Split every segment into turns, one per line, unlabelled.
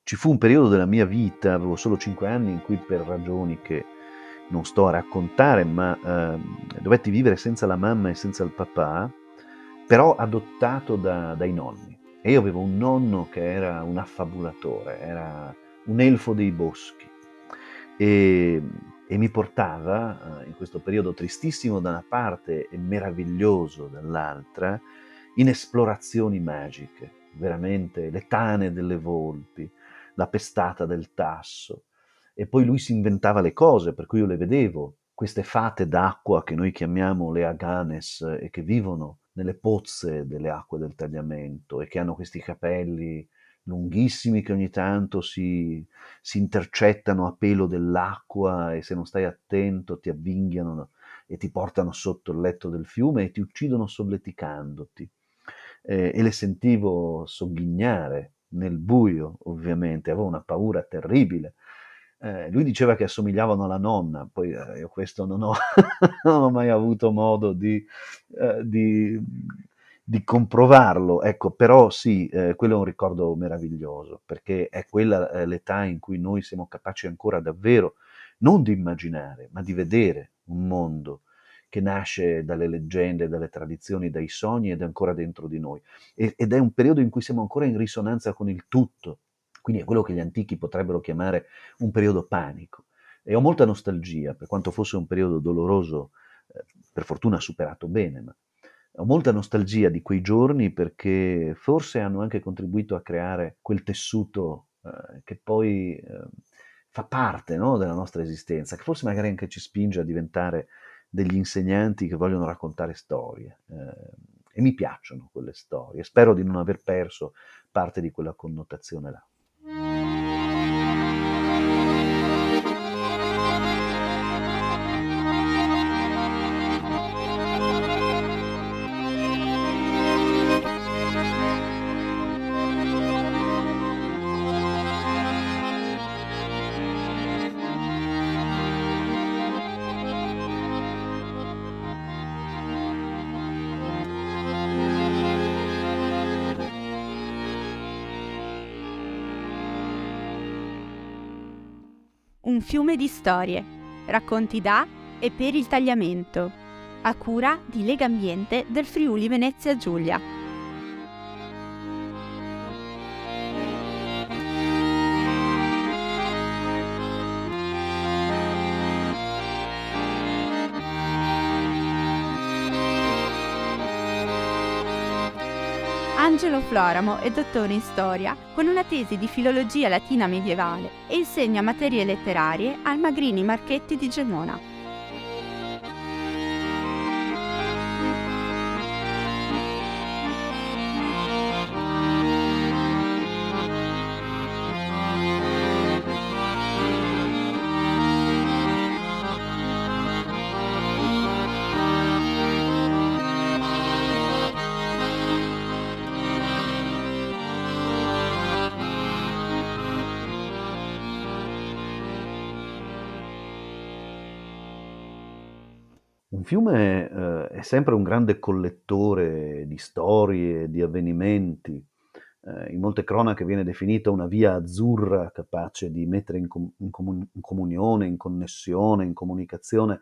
Ci fu un periodo della mia vita, avevo solo 5 anni, in cui per ragioni che non sto a raccontare, ma dovetti vivere senza la mamma e senza il papà, però adottato dai nonni. E io avevo un nonno che era un affabulatore, era un elfo dei boschi e, e mi portava in questo periodo tristissimo da una parte e meraviglioso dall'altra, in esplorazioni magiche, veramente le tane delle volpi, la pestata del tasso. E poi lui si inventava le cose, per cui io le vedevo, queste fate d'acqua che noi chiamiamo le aganes e che vivono nelle pozze delle acque del tagliamento e che hanno questi capelli lunghissimi che ogni tanto si intercettano a pelo dell'acqua e se non stai attento ti avvinghiano e ti portano sotto il letto del fiume e ti uccidono solleticandoti. E le sentivo sogghignare nel buio, ovviamente, avevo una paura terribile. Lui diceva che assomigliavano alla nonna, poi io questo non ho, non ho mai avuto modo eh, di, di comprovarlo, ecco, però sì, quello è un ricordo meraviglioso, perché è quella l'età in cui noi siamo capaci ancora davvero non di immaginare, ma di vedere un mondo che nasce dalle leggende, dalle tradizioni, dai sogni ed è ancora dentro di noi. Ed è un periodo in cui siamo ancora in risonanza con il tutto, quindi è quello che gli antichi potrebbero chiamare un periodo panico. E ho molta nostalgia, per quanto fosse un periodo doloroso, per fortuna superato bene, ma ho molta nostalgia di quei giorni perché forse hanno anche contribuito a creare quel tessuto che poi fa parte, no, della nostra esistenza, che forse magari anche ci spinge a diventare degli insegnanti che vogliono raccontare storie. E mi piacciono quelle storie. Spero di non aver perso parte di quella connotazione là.
Un fiume di storie, racconti da e per il tagliamento, a cura di Legambiente del Friuli Venezia Giulia. Angelo Floramo è dottore in storia con una tesi di filologia latina medievale e insegna materie letterarie al Magrini Marchetti di Gemona.
Un fiume è sempre un grande collettore di storie, di avvenimenti. In molte cronache viene definita una via azzurra capace di mettere in comunione, in connessione, in comunicazione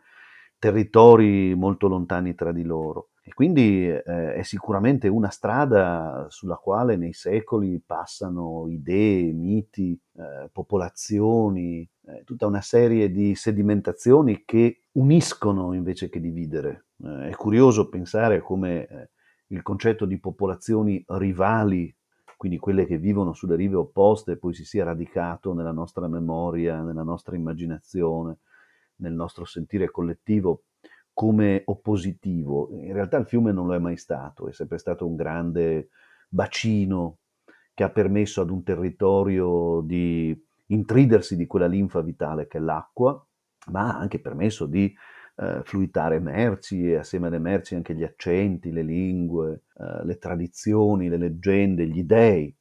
territori molto lontani tra di loro. E quindi è sicuramente una strada sulla quale nei secoli passano idee, miti, popolazioni, tutta una serie di sedimentazioni che uniscono invece che dividere. È curioso pensare come il concetto di popolazioni rivali, quindi quelle che vivono sulle rive opposte, poi si sia radicato nella nostra memoria, nella nostra immaginazione, nel nostro sentire collettivo come oppositivo. In realtà il fiume non lo è mai stato, è sempre stato un grande bacino che ha permesso ad un territorio di intridersi di quella linfa vitale che è l'acqua, ma ha anche permesso di fluitare merci e assieme alle merci anche gli accenti, le lingue, le tradizioni, le leggende, gli dei.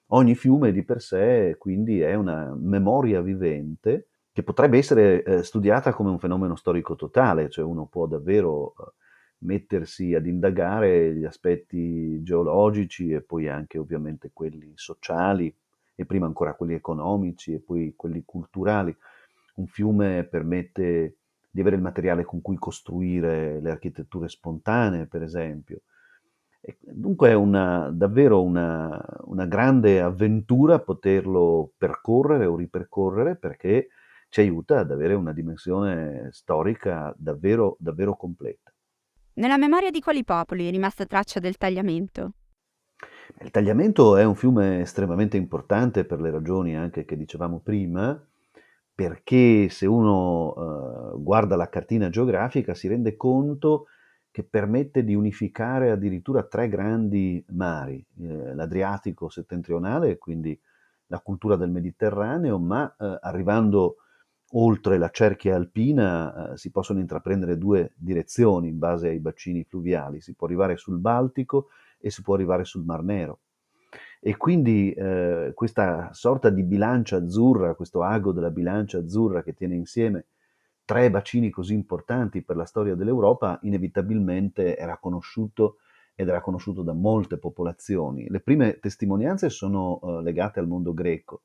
Ogni fiume di per sé quindi è una memoria vivente che potrebbe essere studiata come un fenomeno storico totale, cioè uno può davvero mettersi ad indagare gli aspetti geologici e poi anche ovviamente quelli sociali e prima ancora quelli economici e poi quelli culturali. Un fiume permette di avere il materiale con cui costruire le architetture spontanee, per esempio. E dunque è davvero una grande avventura poterlo percorrere o ripercorrere, perché ci aiuta ad avere una dimensione storica davvero, davvero completa.
Nella memoria di quali popoli è rimasta traccia del tagliamento?
Il Tagliamento è un fiume estremamente importante per le ragioni anche che dicevamo prima, perché se uno guarda la cartina geografica si rende conto che permette di unificare addirittura tre grandi mari, l'Adriatico settentrionale, quindi la cultura del Mediterraneo, ma arrivando oltre la cerchia alpina si possono intraprendere due direzioni in base ai bacini fluviali, si può arrivare sul Baltico e si può arrivare sul Mar Nero. E quindi questa sorta di bilancia azzurra, questo ago della bilancia azzurra che tiene insieme tre bacini così importanti per la storia dell'Europa, inevitabilmente era conosciuto ed era conosciuto da molte popolazioni. Le prime testimonianze sono legate al mondo greco.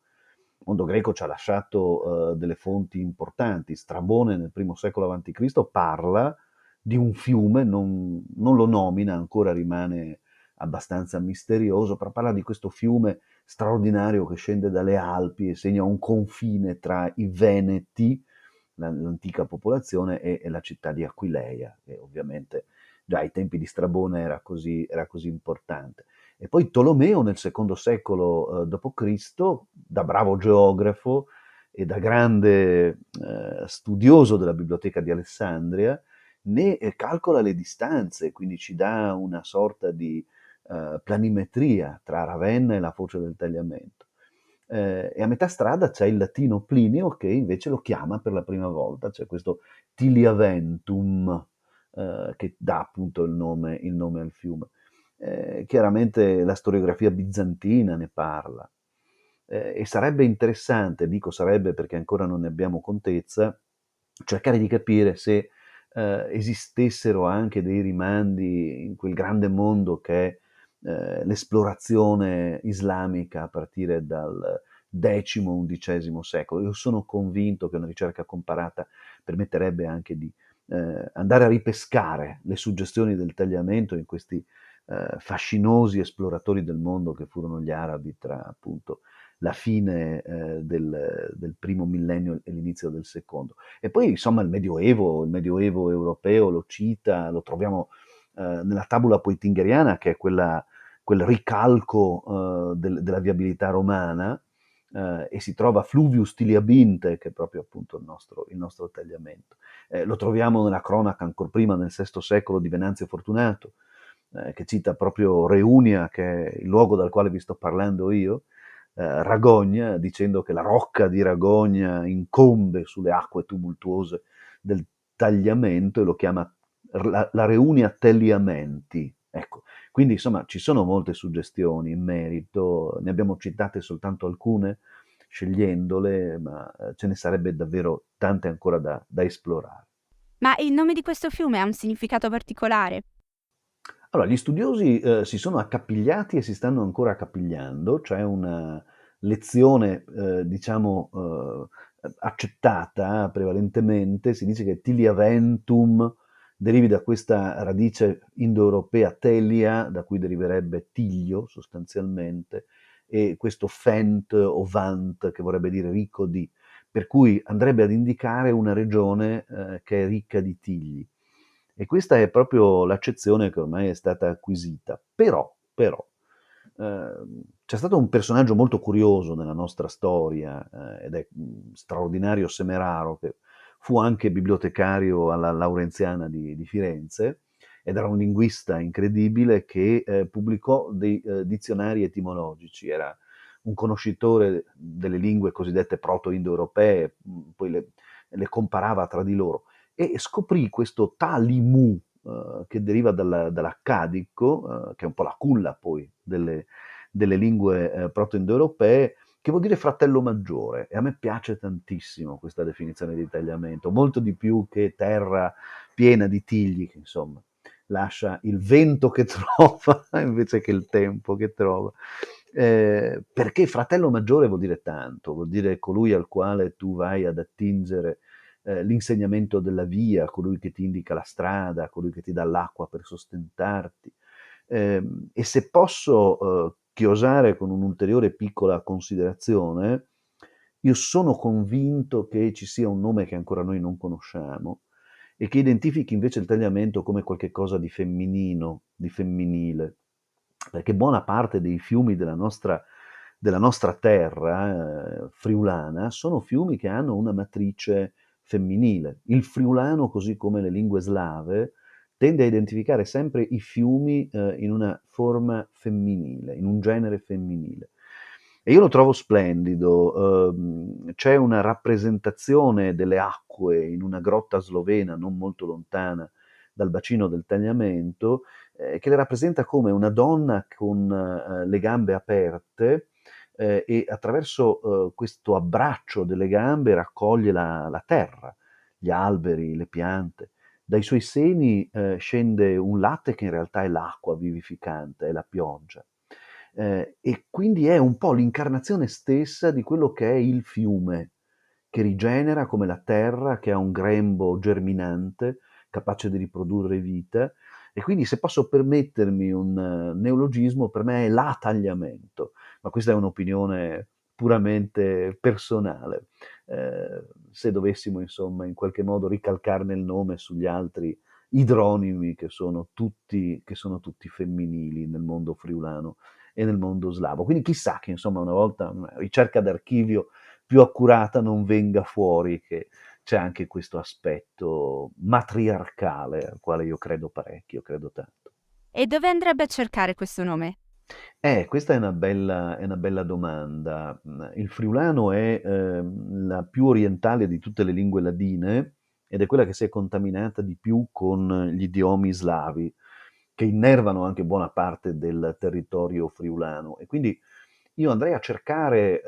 Il mondo greco ci ha lasciato delle fonti importanti. Strabone nel I secolo a.C. parla di un fiume, non lo nomina, ancora rimane abbastanza misterioso, però parla di questo fiume straordinario che scende dalle Alpi e segna un confine tra i Veneti, l'antica popolazione, e la città di Aquileia, che ovviamente già ai tempi di Strabone era così importante. E poi Tolomeo nel secondo secolo d.C., da bravo geografo e da grande studioso della biblioteca di Alessandria, ne calcola le distanze, quindi ci dà una sorta di planimetria tra Ravenna e la foce del Tagliamento. E a metà strada c'è il latino Plinio che invece lo chiama per la prima volta, c'è questo Tiliaventum che dà appunto il nome al fiume. Chiaramente la storiografia bizantina ne parla. E sarebbe interessante, dico sarebbe perché ancora non ne abbiamo contezza, cercare di capire se esistessero anche dei rimandi in quel grande mondo che è l'esplorazione islamica a partire dal X-XI secolo. Io sono convinto che una ricerca comparata permetterebbe anche di andare a ripescare le suggestioni del Tagliamento in questi fascinosi esploratori del mondo che furono gli arabi tra appunto la fine del primo millennio e l'inizio del secondo. E poi insomma il Medioevo europeo lo cita, lo troviamo nella tabula poitingheriana, che è quel ricalco della viabilità romana, e si trova Fluvius Tiliabinte, che è proprio appunto il nostro tagliamento. Lo troviamo nella cronaca ancora prima, nel VI secolo, di Venanzio Fortunato, che cita proprio Reunia, che è il luogo dal quale vi sto parlando io, Ragogna, dicendo che la rocca di Ragogna incombe sulle acque tumultuose del Tagliamento e lo chiama la Reunia Telliamenti. Ecco, quindi insomma ci sono molte suggestioni in merito, ne abbiamo citate soltanto alcune, scegliendole, ma ce ne sarebbe davvero tante ancora da esplorare.
Ma il nome di questo fiume ha un significato particolare?
Allora, gli studiosi si sono accapigliati e si stanno ancora accapigliando, c'è una lezione, diciamo, accettata prevalentemente, si dice che tiliaventum derivi da questa radice indoeuropea telia, da cui deriverebbe tiglio sostanzialmente, e questo fent o vant, che vorrebbe dire ricco di, per cui andrebbe ad indicare una regione che è ricca di tigli. E questa è proprio l'accezione che ormai è stata acquisita. Però, c'è stato un personaggio molto curioso nella nostra storia, ed è straordinario Semeraro, che fu anche bibliotecario alla Laurenziana di Firenze, ed era un linguista incredibile che pubblicò dei dizionari etimologici, era un conoscitore delle lingue cosiddette proto-indoeuropee, poi le comparava tra di loro e scoprì questo talimu che deriva dall'accadico, che è un po' la culla poi delle lingue proto-indoeuropee, che vuol dire fratello maggiore. E a me piace tantissimo questa definizione di tagliamento, molto di più che terra piena di tigli, che insomma lascia il vento che trova invece che il tempo che trova. Perché fratello maggiore vuol dire tanto, vuol dire colui al quale tu vai ad attingere l'insegnamento della via, colui che ti indica la strada, colui che ti dà l'acqua per sostentarti. E se posso chiosare con un'ulteriore piccola considerazione, io sono convinto che ci sia un nome che ancora noi non conosciamo e che identifichi invece il tagliamento come qualcosa di femminino, di femminile, perché buona parte dei fiumi della nostra terra friulana sono fiumi che hanno una matrice femminile. Il friulano, così come le lingue slave, tende a identificare sempre i fiumi in una forma femminile, in un genere femminile. E io lo trovo splendido. C'è una rappresentazione delle acque in una grotta slovena non molto lontana dal bacino del Tagliamento, che le rappresenta come una donna con le gambe aperte e attraverso questo abbraccio delle gambe raccoglie la terra, gli alberi, le piante. Dai suoi seni scende un latte che in realtà è l'acqua vivificante, è la pioggia. E quindi è un po' l'incarnazione stessa di quello che è il fiume, che rigenera come la terra, che ha un grembo germinante, capace di riprodurre vita. E quindi se posso permettermi un neologismo, per me è l'atagliamento, ma questa è un'opinione puramente personale. Se dovessimo insomma in qualche modo ricalcarne il nome sugli altri idronimi che sono tutti femminili nel mondo friulano e nel mondo slavo. Quindi chissà che insomma una volta una ricerca d'archivio più accurata non venga fuori che c'è anche questo aspetto matriarcale al quale io credo parecchio, credo tanto.
E dove andrebbe a cercare questo nome?
Questa è una bella domanda. Il friulano è la più orientale di tutte le lingue ladine ed è quella che si è contaminata di più con gli idiomi slavi, che innervano anche buona parte del territorio friulano. E quindi io andrei a cercare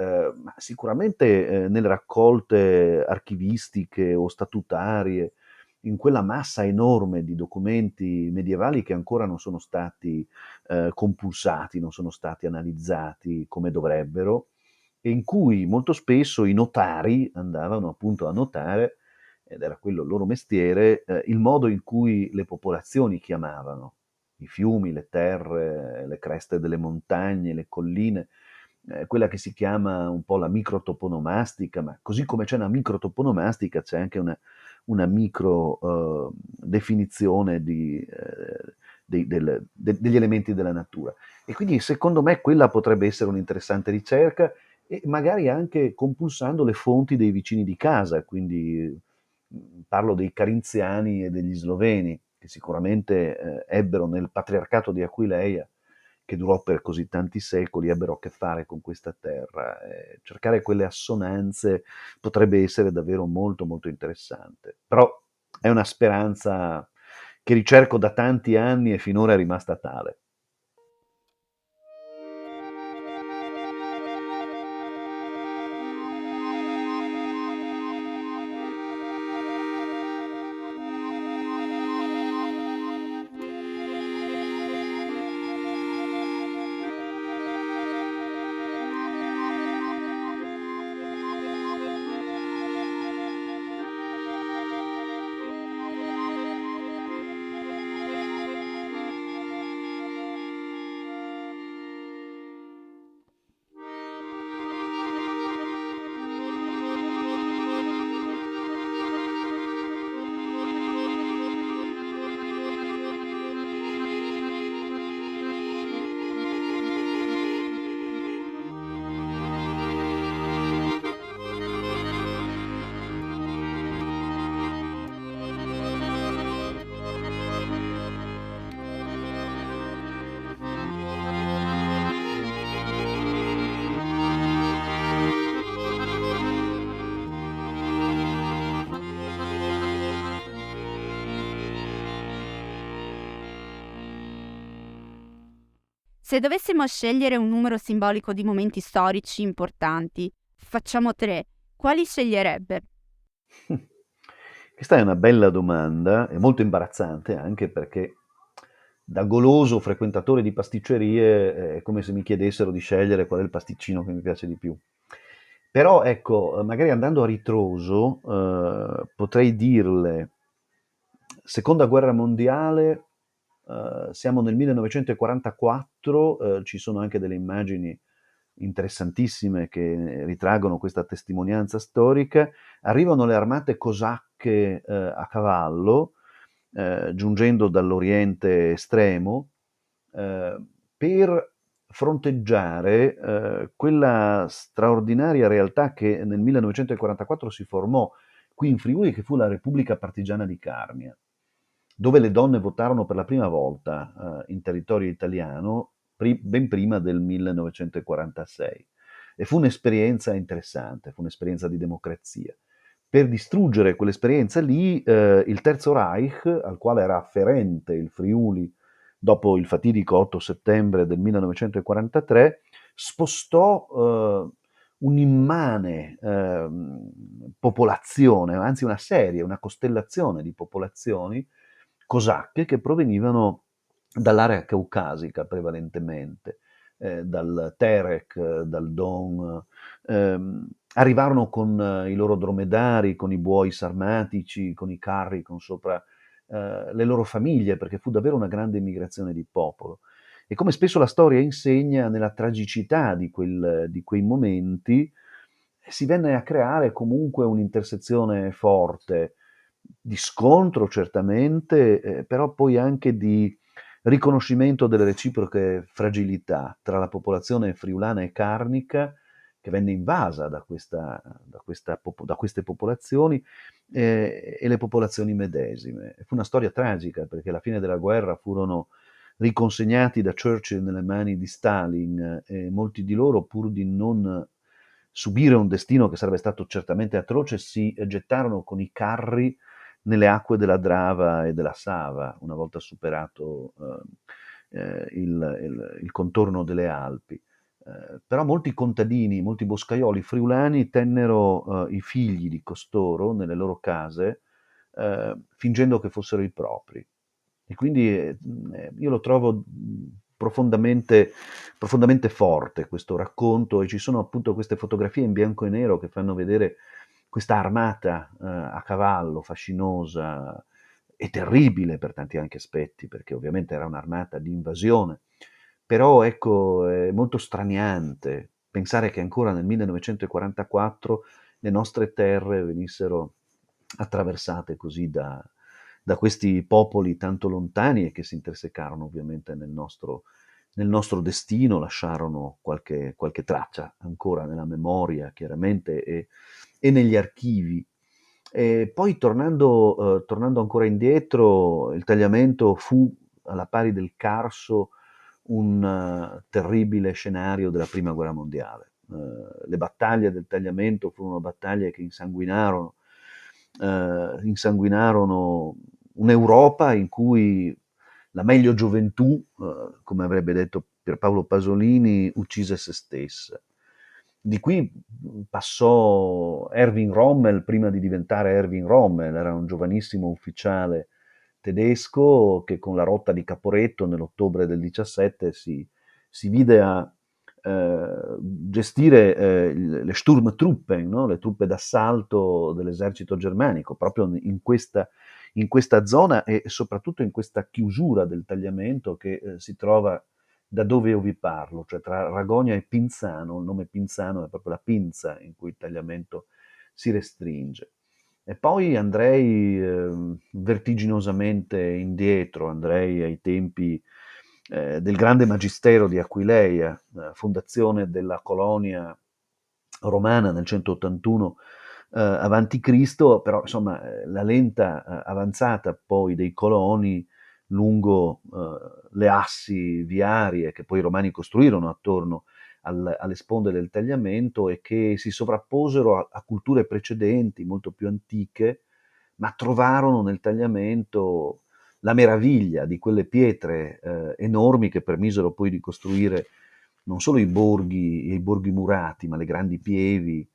sicuramente nelle raccolte archivistiche o statutarie, in quella massa enorme di documenti medievali che ancora non sono stati compulsati, non sono stati analizzati come dovrebbero, e in cui molto spesso i notari andavano appunto a notare, ed era quello il loro mestiere, il modo in cui le popolazioni chiamavano i fiumi, le terre, le creste delle montagne, le colline, quella che si chiama un po' la microtoponomastica, ma così come c'è una microtoponomastica c'è anche una micro definizione degli elementi della natura. E quindi secondo me quella potrebbe essere un'interessante ricerca e magari anche compulsando le fonti dei vicini di casa, quindi parlo dei carinziani e degli sloveni, che sicuramente ebbero nel patriarcato di Aquileia, che durò per così tanti secoli, ebbero a che fare con questa terra. Cercare quelle assonanze potrebbe essere davvero molto molto interessante. Però è una speranza che ricerco da tanti anni e finora è rimasta tale.
Se dovessimo scegliere un numero simbolico di momenti storici importanti, facciamo 3, quali sceglierebbe?
Questa è una bella domanda, è molto imbarazzante anche perché da goloso frequentatore di pasticcerie è come se mi chiedessero di scegliere qual è il pasticcino che mi piace di più. Però ecco, magari andando a ritroso, potrei dirle, seconda guerra mondiale, siamo nel 1944, ci sono anche delle immagini interessantissime che ritraggono questa testimonianza storica. Arrivano le armate cosacche a cavallo, giungendo dall'Oriente estremo, eh, per fronteggiare quella straordinaria realtà che nel 1944 si formò qui in Friuli, che fu la Repubblica Partigiana di Carmia, dove le donne votarono per la prima volta in territorio italiano, ben prima del 1946. E fu un'esperienza interessante, fu un'esperienza di democrazia. Per distruggere quell'esperienza lì, il Terzo Reich, al quale era afferente il Friuli dopo il fatidico 8 settembre del 1943, spostò un'immane popolazione, anzi una serie, una costellazione di popolazioni cosacche che provenivano dall'area caucasica prevalentemente, dal Terek, dal Don, arrivarono con i loro dromedari, con i buoi sarmatici, con i carri, con sopra le loro famiglie, perché fu davvero una grande immigrazione di popolo. E come spesso la storia insegna, nella tragicità di quei momenti, si venne a creare comunque un'intersezione forte di scontro certamente, però poi anche di riconoscimento delle reciproche fragilità tra la popolazione friulana e carnica che venne invasa da queste popolazioni e le popolazioni medesime. Fu una storia tragica perché alla fine della guerra furono riconsegnati da Churchill nelle mani di Stalin e molti di loro, pur di non subire un destino che sarebbe stato certamente atroce, si gettarono con i carri nelle acque della Drava e della Sava, una volta superato il contorno delle Alpi. Però molti contadini, molti boscaioli friulani tennero i figli di costoro nelle loro case, fingendo che fossero i propri. E quindi io lo trovo profondamente, profondamente forte questo racconto e ci sono appunto queste fotografie in bianco e nero che fanno vedere questa armata a cavallo, fascinosa e terribile per tanti anche aspetti, perché ovviamente era un'armata di invasione, però ecco, è molto straniante pensare che ancora nel 1944 le nostre terre venissero attraversate così da questi popoli tanto lontani e che si intersecarono ovviamente nel nostro destino, lasciarono qualche traccia ancora nella memoria, chiaramente, e negli archivi. E poi tornando ancora indietro, il tagliamento fu, alla pari del Carso, un terribile scenario della Prima Guerra Mondiale. Le battaglie del tagliamento furono battaglie che insanguinarono un'Europa in cui la meglio gioventù, come avrebbe detto Pierpaolo Pasolini, uccise se stessa. Di qui passò Erwin Rommel prima di diventare Erwin Rommel, era un giovanissimo ufficiale tedesco che con la rotta di Caporetto nell'ottobre del 17 si vide a gestire le Sturmtruppen, no? Le truppe d'assalto dell'esercito germanico, proprio in questa zona e soprattutto in questa chiusura del tagliamento che si trova da dove io vi parlo, cioè tra Ragogna e Pinzano. Il nome Pinzano è proprio la pinza in cui il tagliamento si restringe. E poi andrei vertiginosamente indietro, andrei ai tempi del grande magistero di Aquileia, fondazione della colonia romana nel 181 avanti Cristo, però insomma la lenta avanzata poi dei coloni lungo le assi viarie che poi i romani costruirono attorno alle sponde del tagliamento e che si sovrapposero a culture precedenti, molto più antiche, ma trovarono nel tagliamento la meraviglia di quelle pietre enormi che permisero poi di costruire non solo i borghi murati, ma le grandi pievi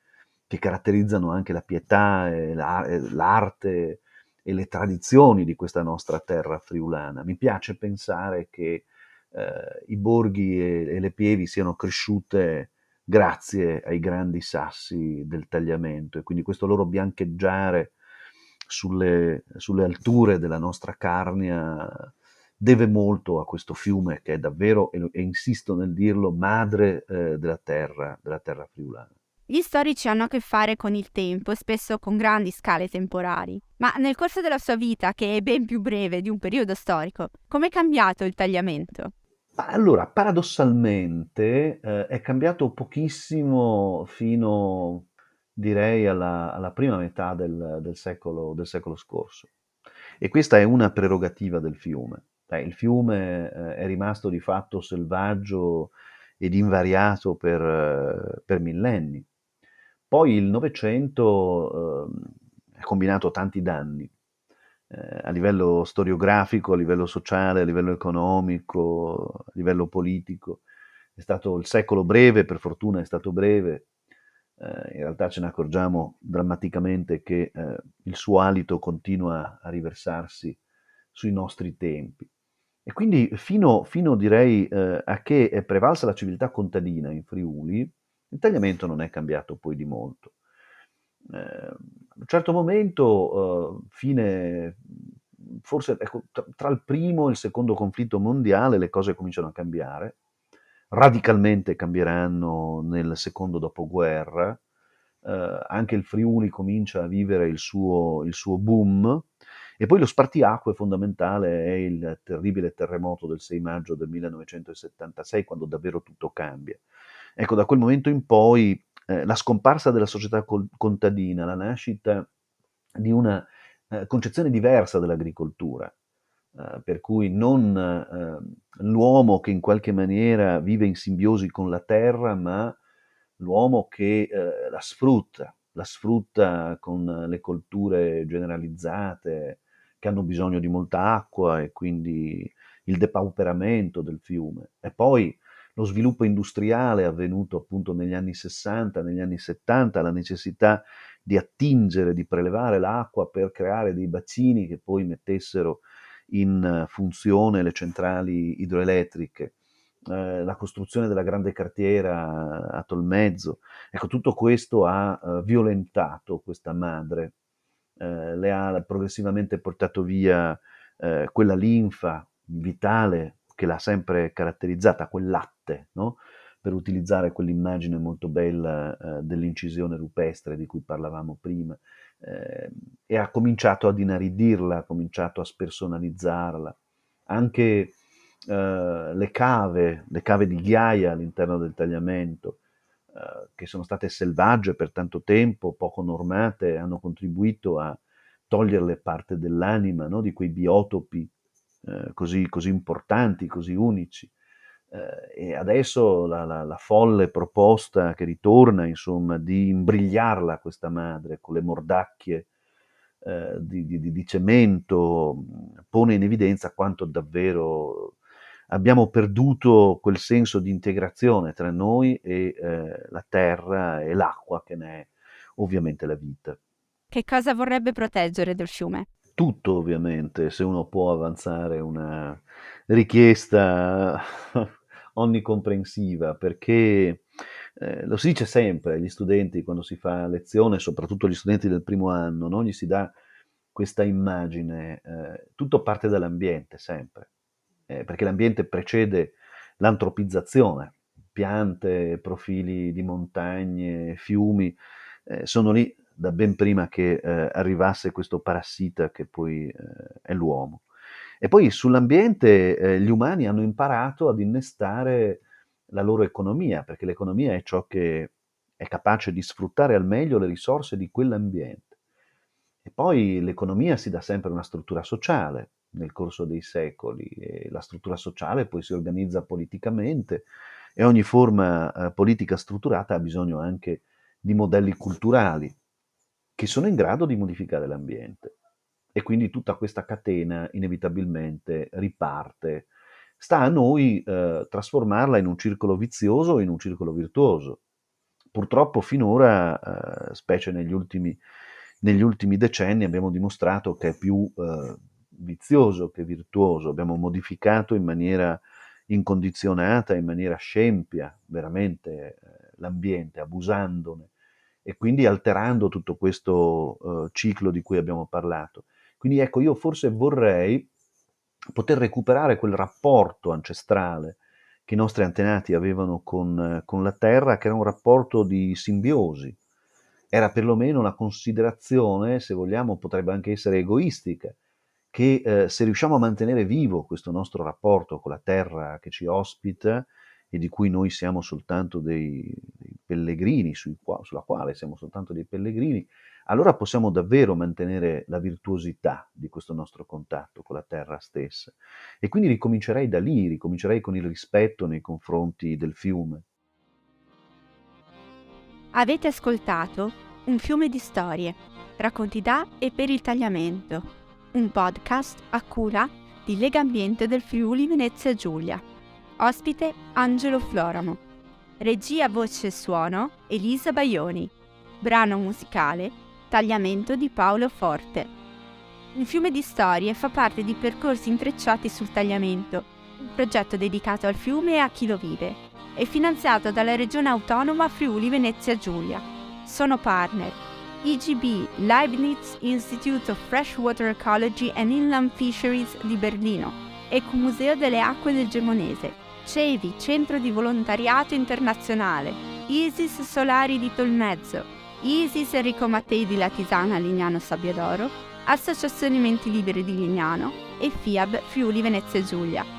che caratterizzano anche la pietà e l'arte e le tradizioni di questa nostra terra friulana. Mi piace pensare che i borghi e le pievi siano cresciute grazie ai grandi sassi del tagliamento, e quindi questo loro biancheggiare sulle alture della nostra Carnia deve molto a questo fiume che è davvero, e insisto nel dirlo, madre della terra friulana.
Gli storici hanno a che fare con il tempo e spesso con grandi scale temporali. Ma nel corso della sua vita, che è ben più breve di un periodo storico, com'è cambiato il tagliamento?
Ma allora, paradossalmente, è cambiato pochissimo fino, direi, alla prima metà del secolo scorso. E questa è una prerogativa del fiume. Il fiume, è rimasto di fatto selvaggio ed invariato per millenni. Poi il Novecento, ha combinato tanti danni, a livello storiografico, a livello sociale, a livello economico, a livello politico. È stato il secolo breve, per fortuna è stato breve. In realtà ce ne accorgiamo drammaticamente che il suo alito continua a riversarsi sui nostri tempi. E quindi fino direi a che è prevalsa la civiltà contadina in Friuli, il tagliamento non è cambiato poi di molto. A un certo momento, forse ecco, tra il primo e il secondo conflitto mondiale, le cose cominciano a cambiare. Radicalmente cambieranno nel secondo dopoguerra. Anche il Friuli comincia a vivere il suo boom, e poi lo spartiacque fondamentale è il terribile terremoto del 6 maggio del 1976, quando davvero tutto cambia. Ecco, da quel momento in poi la scomparsa della società contadina, la nascita di una concezione diversa dell'agricoltura, per cui non l'uomo che in qualche maniera vive in simbiosi con la terra, ma l'uomo che la sfrutta con le colture generalizzate che hanno bisogno di molta acqua, e quindi il depauperamento del fiume. E poi lo sviluppo industriale avvenuto appunto negli anni 60, negli anni 70, la necessità di attingere, di prelevare l'acqua per creare dei bacini che poi mettessero in funzione le centrali idroelettriche, la costruzione della grande cartiera a Tolmezzo. Ecco, tutto questo ha violentato questa madre, le ha progressivamente portato via quella linfa vitale che l'ha sempre caratterizzata, quel latte, no? Per utilizzare quell'immagine molto bella dell'incisione rupestre di cui parlavamo prima, e ha cominciato ad inaridirla, ha cominciato a spersonalizzarla. Anche le cave di ghiaia all'interno del tagliamento, che sono state selvagge per tanto tempo, poco normate, hanno contribuito a toglierle parte dell'anima, no? Di quei biotopi così importanti, così unici. E adesso la folle proposta che ritorna, insomma, di imbrigliarla questa madre con le mordacchie di cemento, pone in evidenza quanto davvero abbiamo perduto quel senso di integrazione tra noi e la terra e l'acqua, che ne è ovviamente la vita.
Che cosa vorrebbe proteggere del fiume?
Tutto, ovviamente, se uno può avanzare una richiesta onnicomprensiva, perché lo si dice sempre agli studenti quando si fa lezione, soprattutto agli studenti del primo anno, no? Gli si dà questa immagine, tutto parte dall'ambiente, sempre, perché l'ambiente precede l'antropizzazione, piante, profili di montagne, fiumi, sono lì da ben prima che arrivasse questo parassita che poi è l'uomo. E poi sull'ambiente gli umani hanno imparato ad innestare la loro economia, perché l'economia è ciò che è capace di sfruttare al meglio le risorse di quell'ambiente. E poi l'economia si dà sempre una struttura sociale nel corso dei secoli, e la struttura sociale poi si organizza politicamente, e ogni forma politica strutturata ha bisogno anche di modelli culturali che sono in grado di modificare l'ambiente. E quindi tutta questa catena inevitabilmente riparte. Sta a noi trasformarla in un circolo vizioso o in un circolo virtuoso. Purtroppo finora, specie negli ultimi negli ultimi decenni abbiamo dimostrato che è più vizioso che virtuoso. Abbiamo modificato in maniera incondizionata, in maniera scempia, veramente l'ambiente, abusandone e quindi alterando tutto questo ciclo di cui abbiamo parlato. Quindi ecco, io forse vorrei poter recuperare quel rapporto ancestrale che i nostri antenati avevano con la terra, che era un rapporto di simbiosi, era perlomeno una considerazione, se vogliamo, potrebbe anche essere egoistica, che se riusciamo a mantenere vivo questo nostro rapporto con la terra che ci ospita e di cui noi siamo soltanto dei pellegrini, sulla quale siamo soltanto dei pellegrini, allora possiamo davvero mantenere la virtuosità di questo nostro contatto con la terra stessa. E quindi ricomincerei da lì, ricomincerei con il rispetto nei confronti del fiume.
Avete ascoltato Un fiume di storie, racconti da e per il tagliamento, un podcast a cura di Legambiente del Friuli Venezia Giulia. Ospite Angelo Floramo. Regia, voce e suono Elisa Baioni. Brano musicale Tagliamento di Paolo Forte. Un fiume di storie fa parte di Percorsi intrecciati sul tagliamento, un progetto dedicato al fiume e a chi lo vive. È finanziato dalla Regione Autonoma Friuli Venezia Giulia. Sono partner IGB, Leibniz Institute of Freshwater Ecology and Inland Fisheries di Berlino, Ecomuseo delle Acque del Gemonese, CEVI, Centro di Volontariato Internazionale, ISIS Solari di Tolmezzo, ISIS Enrico Mattei di Latisana Lignano Sabbiadoro, Associazione Menti Libere di Lignano e FIAB Friuli Venezia Giulia.